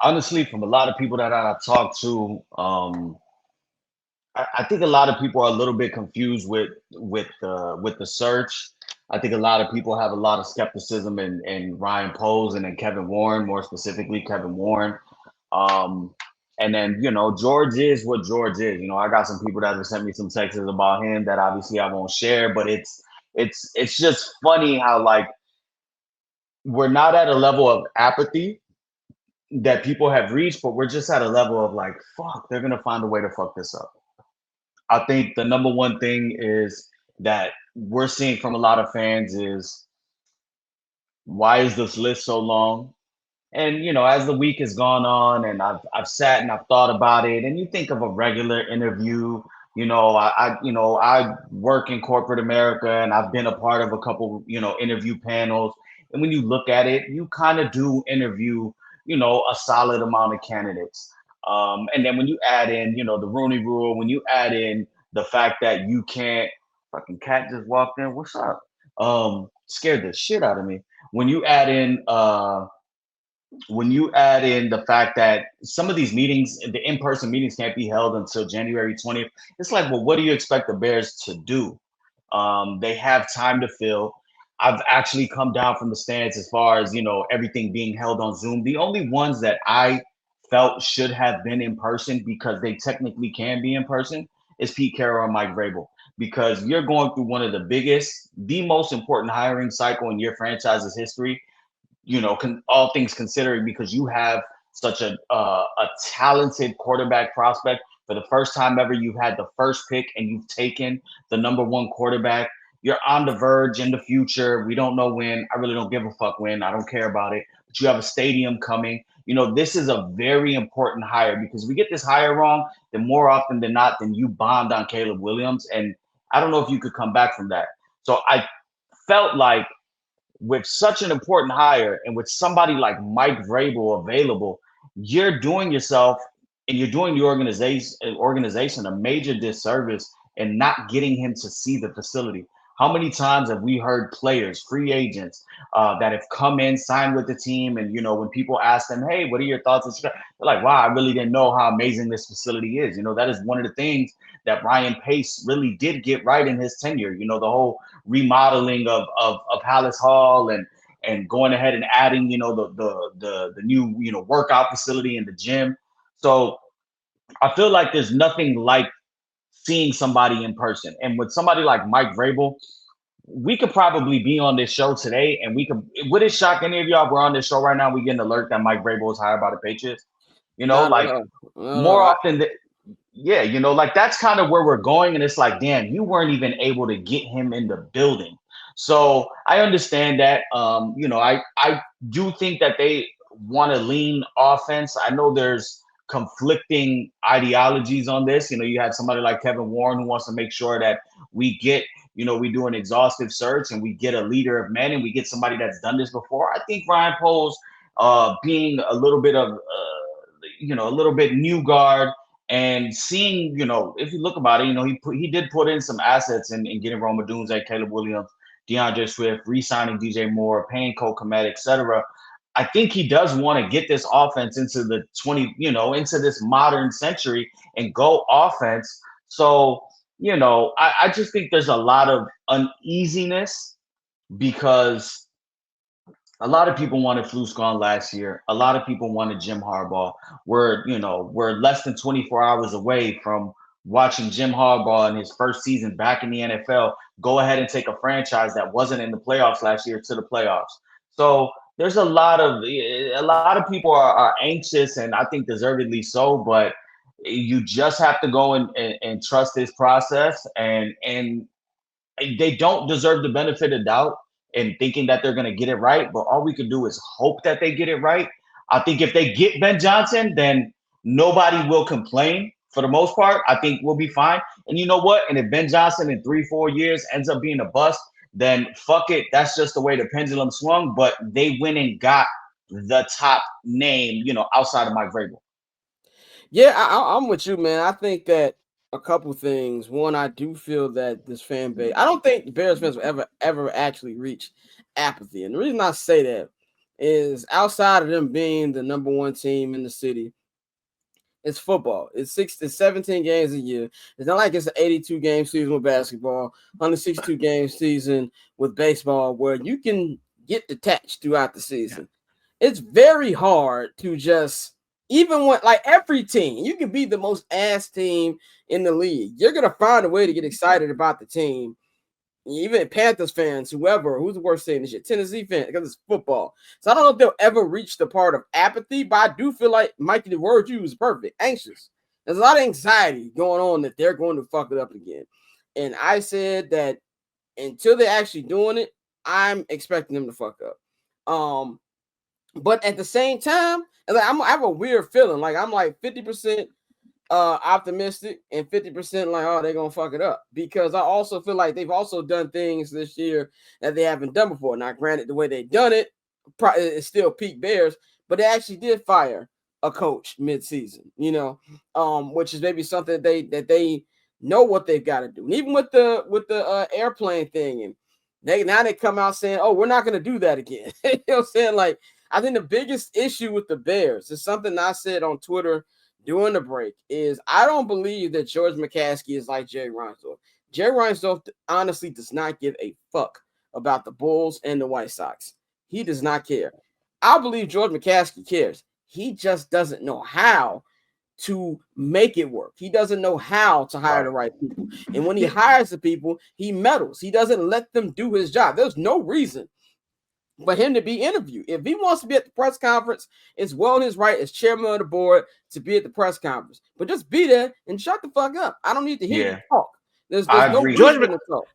Honestly, from a lot of people that I talked to, I think a lot of people are a little bit confused with the search. I think a lot of people have a lot of skepticism in Ryan Poles and in Kevin Warren, more specifically Kevin Warren. Um, and then George is what George is. I got some people that have sent me some texts about him that obviously I won't share, but it's just funny how like we're not at a level of apathy that people have reached, but we're just at a level of like, fuck, they're gonna find a way to fuck this up. I think the number one thing is that we're seeing from a lot of fans is why is this list so long? And as the week has gone on, and I've sat and I've thought about it, and you think of a regular interview. I work in corporate America, and I've been a part of a couple interview panels. And when you look at it, you kind of do interview a solid amount of candidates. And then when you add in the Rooney Rule, when you add in the fact that you can't, fucking cat just walked in. What's up? Scared the shit out of me. When you add in the fact that some of these meetings, the in-person meetings, can't be held until January 20th, it's like, well, what do you expect the Bears to do? They have time to fill. I've actually come down from the stands as far as everything being held on Zoom. The only ones that I felt should have been in person because they technically can be in person is Pete Carroll and Mike Vrabel. Because you're going through one of the biggest, the most important hiring cycle in your franchise's history, all things considering, because you have such a talented quarterback prospect. For the first time ever, you've had the first pick and you've taken the number one quarterback. You're on the verge in the future. We don't know when. I really don't give a fuck when. I don't care about it. But you have a stadium coming. This is a very important hire because we get this hire wrong, then more often than not, then you bombed on Caleb Williams. And I don't know if you could come back from that. So I felt like with such an important hire and with somebody like Mike Vrabel available, you're doing yourself and you're doing the organization a major disservice and not getting him to see the facility. How many times have we heard players, free agents, that have come in, signed with the team, and when people ask them, "Hey, what are your thoughts?" They're like, "Wow, I really didn't know how amazing this facility is." That is one of the things that Ryan Pace really did get right in his tenure. The whole remodeling of Palace Hall and going ahead and adding the new workout facility in the gym. So I feel like there's nothing like seeing somebody in person. And with somebody like Mike Vrabel, we could probably be on this show today, and we could. Would it shock any of y'all? If we're on this show right now. We get an alert that Mike Vrabel is hired by the Patriots. Not at Like all. No, more often than yeah, like that's kind of where we're going. And it's like, damn, you weren't even able to get him in the building. So I understand that. I do think that they want to lean offense. I know there's conflicting ideologies on this. You have somebody like Kevin Warren who wants to make sure that we get, we do an exhaustive search and we get a leader of men and we get somebody that's done this before. I think Ryan Poles, being a little bit of, a little bit new guard and seeing, if you look about it, he did put in some assets in getting Roma Dunze, Caleb Williams, DeAndre Swift, re-signing DJ Moore, paying Cole Kmet, etc. I think he does want to get this offense into the into this modern century and go offense. So, I just think there's a lot of uneasiness because a lot of people wanted Flus gone last year. A lot of people wanted Jim Harbaugh. We're less than 24 hours away from watching Jim Harbaugh in his first season back in the NFL go ahead and take a franchise that wasn't in the playoffs last year to the playoffs. So there's a lot of people are anxious, and I think deservedly so. But you just have to go and trust this process, and they don't deserve the benefit of doubt in thinking that they're going to get it right. But all we can do is hope that they get it right. I think if they get Ben Johnson, then nobody will complain for the most part. I think we'll be fine. And you know what? And if Ben Johnson in 3-4 years ends up being a bust, then fuck it. That's just the way the pendulum swung. But they went and got the top name, outside of Mike Vrabel. yeah, I'm with you, man. I think that a couple things. One, I do feel that this fan base. I don't think Bears fans will ever actually reach apathy, and the reason I say that is outside of them being the number one team in the city, it's football. It's 17 games a year. It's not like it's an 82 game season with basketball, 162 game season with baseball, where you can get detached throughout the season. It's very hard to just, even when like every team, you can be the most ass team in the league. You're gonna find a way to get excited about the team. Even Panthers fans, who's the worst saying this shit? Tennessee fans, because it's football. So I don't know if they'll ever reach the part of apathy, but I do feel like Mikey, the word you is perfect. Anxious. There's a lot of anxiety going on that they're going to fuck it up again. And I said that until they're actually doing it, I'm expecting them to fuck up. But at the same time, like, I have a weird feeling. Like I'm like 50% optimistic and 50% like, oh, they're gonna fuck it up, because I also feel like they've also done things this year that they haven't done before. Now, granted, the way they done it is still peak Bears, but they actually did fire a coach mid-season, which is maybe something that they know what they've got to do. And even with the airplane thing, and they come out saying, oh, we're not gonna do that again. You know what I'm saying? Like, I think the biggest issue with the Bears is something I said on Twitter during the break is I don't believe that George McCaskey is like Jerry Reinsdorf. Jerry Reinsdorf honestly does not give a fuck about the Bulls and the White Sox. He does not care. I believe George McCaskey cares. He just doesn't know how to make it work. He doesn't know how to hire the right people. And when he hires the people, he meddles. He doesn't let them do his job. There's no reason for him to be interviewed. If he wants to be at the press conference, it's well his right as chairman of the board to be at the press conference. But just be there and shut the fuck up. I don't need to hear you talk. There's no reason to talk.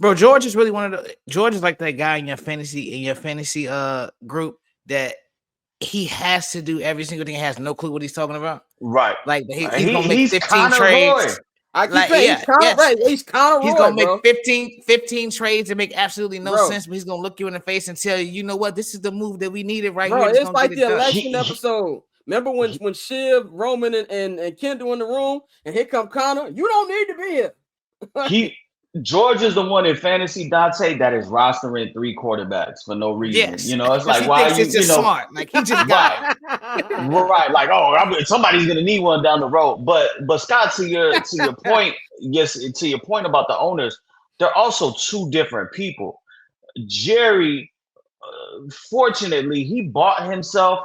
Bro, George is really one of the George is like that guy in your fantasy group that he has to do every single thing. He has no clue what he's talking about. Right. Like he's gonna make 15 trades. I keep saying he's Conor Roy. He's gonna make 15 trades that make absolutely no sense, but he's gonna look you in the face and tell you, you know what, this is the move that we needed right here. It's like the election episode. Remember when Shiv, Roman, and Kendall in the room, and here come Conor? You don't need to be here. George is the one in fantasy, Dante, that is rostering 3 quarterbacks for no reason. Yes. It's like, why you just smart? Like he just got right. Like, somebody's gonna need one down the road. But Scott, to your point, yes, to your point about the owners, they're also 2 different people. Jerry, fortunately, he bought himself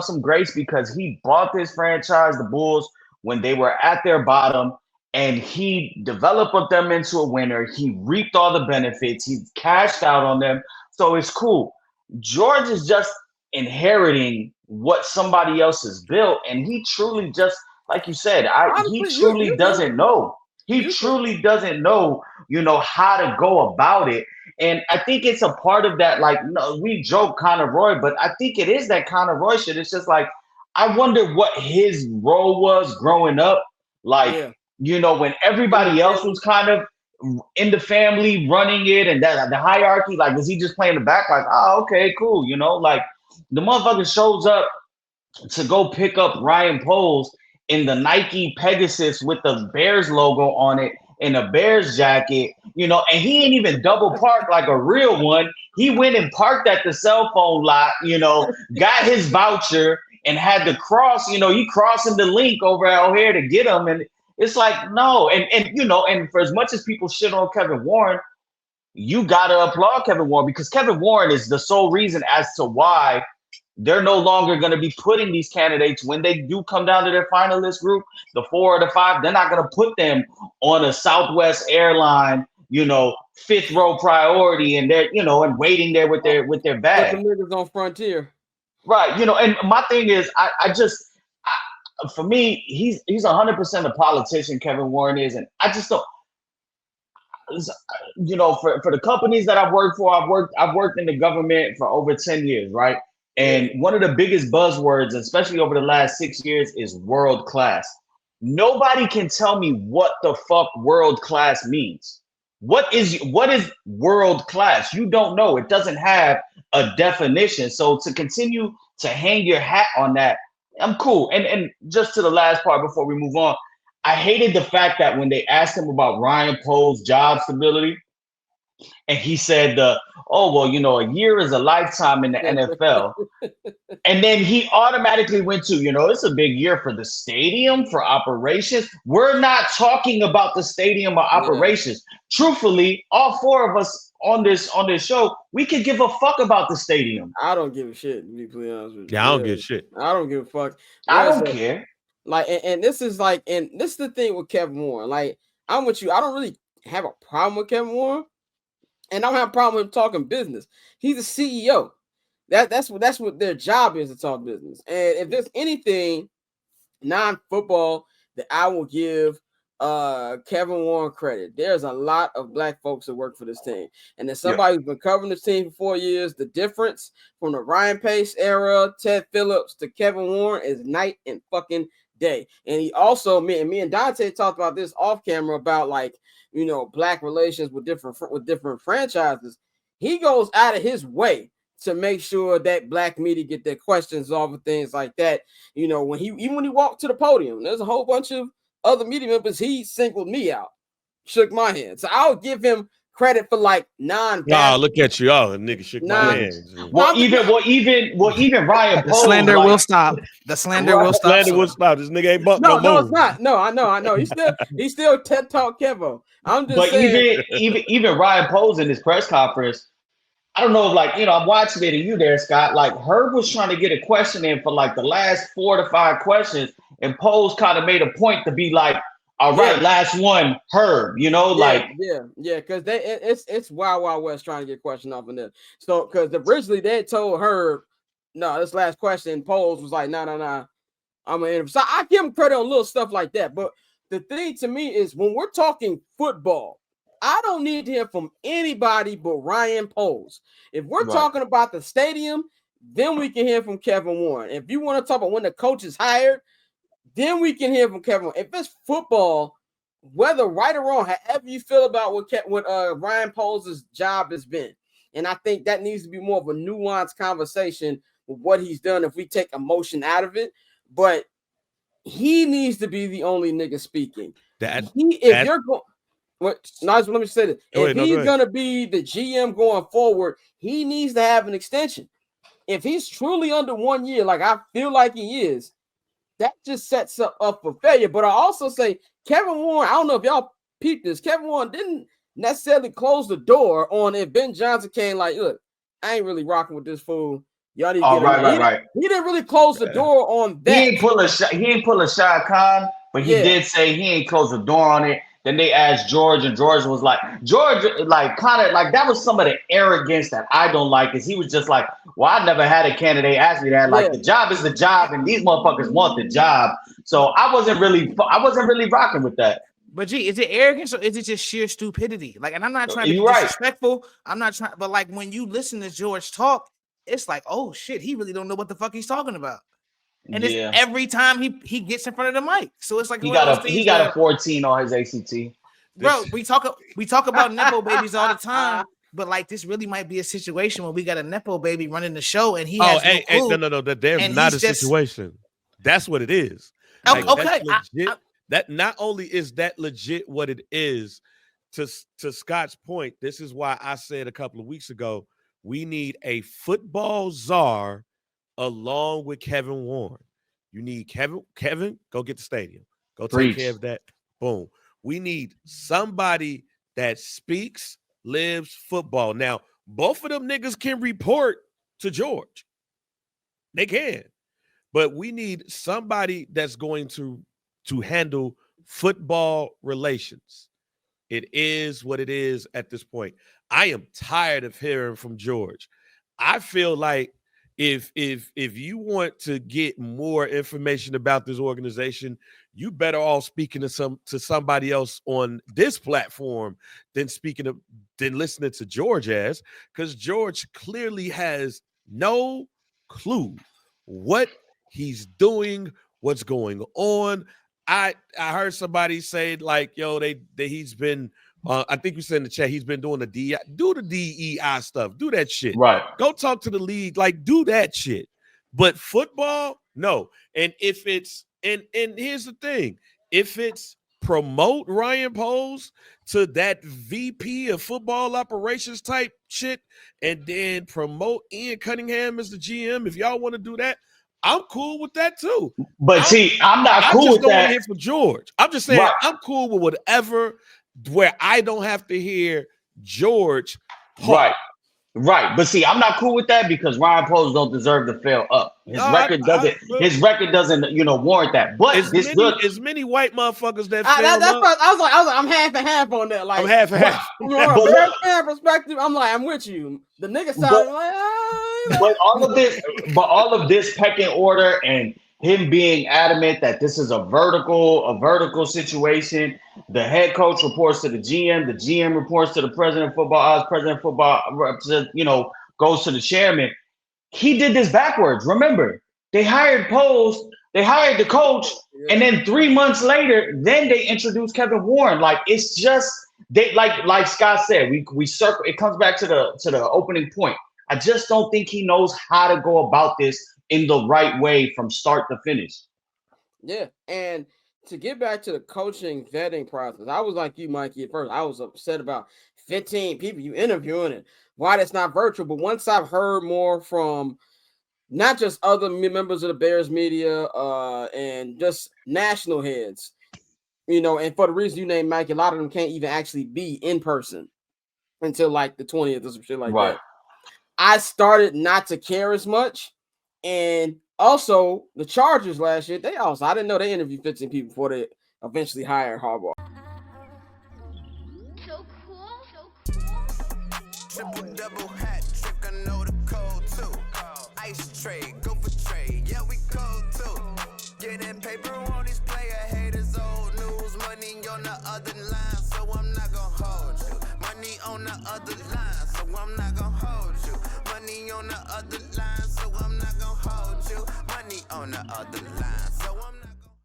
some grace because he bought this franchise, the Bulls, when they were at their bottom. And he developed them into a winner. He reaped all the benefits. He cashed out on them. So it's cool. George is just inheriting what somebody else has built. And he truly just, like you said, he truly doesn't know. He truly doesn't know, how to go about it. And I think it's a part of that, like, no, we joke Conor Roy, but I think it is that Conor Roy shit. It's just like, I wonder what his role was growing up. Like, when everybody else was kind of in the family running it and that the hierarchy, like, was he just playing the back? Like, oh, okay, cool. Like the motherfucker shows up to go pick up Ryan Poles in the Nike Pegasus with the Bears logo on it in a Bears jacket, and he ain't even double parked like a real one. He went and parked at the cell phone lot, got his voucher and had to cross, he crossing the link over at O'Hare to get him. And it's like, no. And for as much as people shit on Kevin Warren, you got to applaud Kevin Warren, because Kevin Warren is the sole reason as to why they're no longer going to be putting these candidates, when they do come down to their finalist group, the 4 or the 5, they're not going to put them on a Southwest airline, 5th row priority, and they're, and waiting there with their bag. Like the niggas on Frontier. Right. And my thing is, for me, he's 100% a politician, Kevin Warren is, and I just don't, for the companies that I've worked for, I've worked in the government for over 10 years, right? And one of the biggest buzzwords, especially over the last 6 years, is world class. Nobody can tell me what the fuck world class means. What is world class? You don't know. It doesn't have a definition. So to continue to hang your hat on that, I'm cool. And just to the last part before we move on, I hated the fact that when they asked him about Ryan Poles' job stability, And he said, "Oh well, a year is a lifetime in the NFL." And then he automatically went to, it's a big year for the stadium, for operations. We're not talking about the stadium or Yeah, operations. Truthfully, all four of us on this show, we could give a fuck about the stadium. I don't give a shit. To be completely honest with you, Yeah, I don't get shit. I don't give a fuck. I There's don't a care. like, and this is like, and this is the thing with Kevin Warren. Like, I'm with you. I don't really have a problem with Kevin Warren, and I don't have a problem with him talking business. He's a CEO. That's what their job is, to talk business. And if there's anything non-football that I will give Kevin Warren credit, there's a lot of black folks that work for this team. And as Yeah. somebody who's been covering this team for 4 years, the difference from the Ryan Pace era, Ted Phillips, to Kevin Warren is night and fucking day. And he also, me and Dante talked about this off camera about, like, black relations with different franchises. He goes out of his way to make sure that black media get their questions off and things like that. When he walked to the podium, there's a whole bunch of other media members. He singled me out, shook my hand. So I'll give him credit for, like, Oh, look at you. Oh, nigga shook my hands. Well, even Ryan The Poe, slander like, will stop. The slander will stop. Slander will stop. This nigga ain't buck No, no more. it's not. No, I know. He's still TED Talk Kevo. I'm just but saying. even Ryan Poe's in his press conference. I don't know if, like, I'm watching it and you there, Scott. Like, Herb was trying to get a question in for like the last 4 to 5 questions, and Poe's kind of made a point to be like, "All right, last one, Herb." Like, yeah, because it's Wild West trying to get a question off of them. So, because originally they told Herb, no, this last question, Poles was like, no, I'm gonna end. So I give him credit on little stuff like that. But the thing to me is, when we're talking football, I don't need to hear from anybody but Ryan Poles. If we're talking about the stadium, then we can hear from Kevin Warren. If you want to talk about when the coach is hired, then we can hear from Kevin Warren. If it's football, whether right or wrong, however you feel about what Ryan Poles' job has been, and I think that needs to be more of a nuanced conversation with what he's done if we take emotion out of it. But he needs to be the only nigga speaking. Let me say this. If he's gonna be the GM going forward, he needs to have an extension. If he's truly under 1 year, like I feel like he is, that just sets up for failure. But I also say Kevin Warren, I don't know if y'all peeped this. Kevin Warren didn't necessarily close the door on if Ben Johnson came like, look, I ain't really rocking with this fool. Y'all need to get him. right. He didn't really close the door on that. He ain't pull a Shad Khan, but he did say he ain't close the door on it. Then they asked George, and George was like, kind of like, that was some of the arrogance that I don't like, is he was just like, well, I never had a candidate ask me that. Like, the job is the job, and these motherfuckers want the job. So I wasn't really rocking with that. But gee, is it arrogance or is it just sheer stupidity? Like, and I'm not trying to be disrespectful. I'm not trying, but like when you listen to George talk, it's like, oh shit, he really don't know what the fuck he's talking about. And it's every time he gets in front of the mic. So it's like he got a 14 on his ACT. Bro, we talk about Nepo babies all the time, but like this really might be a situation where we got a Nepo baby running the show and he has no clue. No, there's not a situation. That's what it is. Like, okay. That not only is that legit what it is, to Scott's point, this is why I said a couple of weeks ago, we need a football czar along with Kevin Warren. You need Kevin, go get the stadium. Go take care of that. Boom. We need somebody that speaks, lives football. Now, both of them niggas can report to George. They can. But we need somebody that's going to handle football relations. It is what it is at this point. I am tired of hearing from George. I feel like if you want to get more information about this organization, you better all speaking to somebody else on this platform than listening to George as, because George clearly has no clue what he's doing, what's going on. I heard somebody say, like, yo, he's been I think you said in the chat, he's been doing the DEI. Do the DEI stuff. Do that shit. Right. Go talk to the league. Like, do that shit. But football, no. And if it's and here's the thing: if it's promote Ryan Poles to that VP of football operations type shit, and then promote Ian Cunningham as the GM. If y'all want to do that, I'm cool with that too. But see, I'm not cool with that. I just don't want to hear from George. I'm just saying, right. I'm cool with whatever, where I don't have to hear George talk. Right. But see, I'm not cool with that because Ryan Poles don't deserve to fail up. His record doesn't, warrant that. But as many white motherfuckers that fail up. I was like, I'm half and half on that. Like, I'm half and half. From a fan perspective, I'm like, I'm with you. The nigga sounded like, but all of this pecking order and him being adamant that this is a vertical situation. The head coach reports to the GM reports to the president of football, president of football, goes to the chairman. He did this backwards. Remember, they hired Poles, they hired the coach, and then 3 months later, then they introduced Kevin Warren. Like, it's just like Scott said, we circle. It comes back to the opening point. I just don't think he knows how to go about this in the right way from start to finish. Yeah, and to get back to the coaching vetting process, I was like you, Mikey, at first. I was upset about 15 people you interviewing and why that's not virtual. But once I've heard more from not just other members of the Bears media and just national heads, and for the reason you named, Mikey, a lot of them can't even actually be in person until like the 20th or some shit like that. I started not to care as much. And also, the Chargers last year, I didn't know they interviewed 15 people before they eventually hired Harbaugh. So cool. Triple double hat trick, I know the code too. Ice trade, go for trade, yeah, we cold too. Getting paper on these player haters, old news, money on the other line, so I'm not gonna hold you. Money on the other line, so I'm not gonna hold you. Money on the other line, so I'm not gonna hold you. Money on the other line.